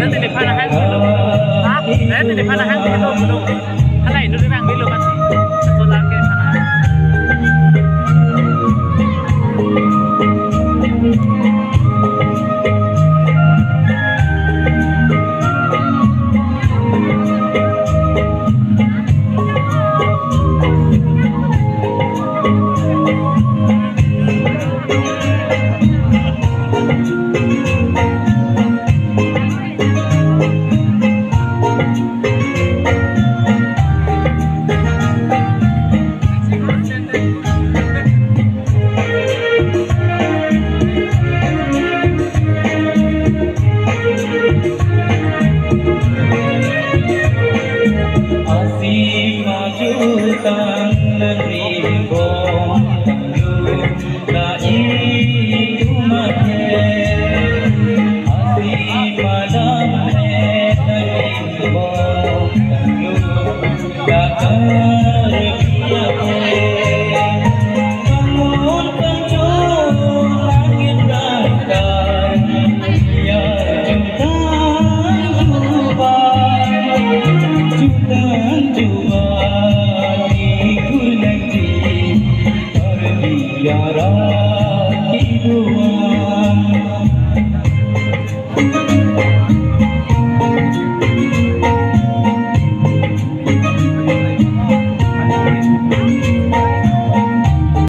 Nanti di Panahan dulu. Nanti di Panahan dulu. Halai dulu bang dulu masih. Sekolah ke Panahan. Asik maju tangan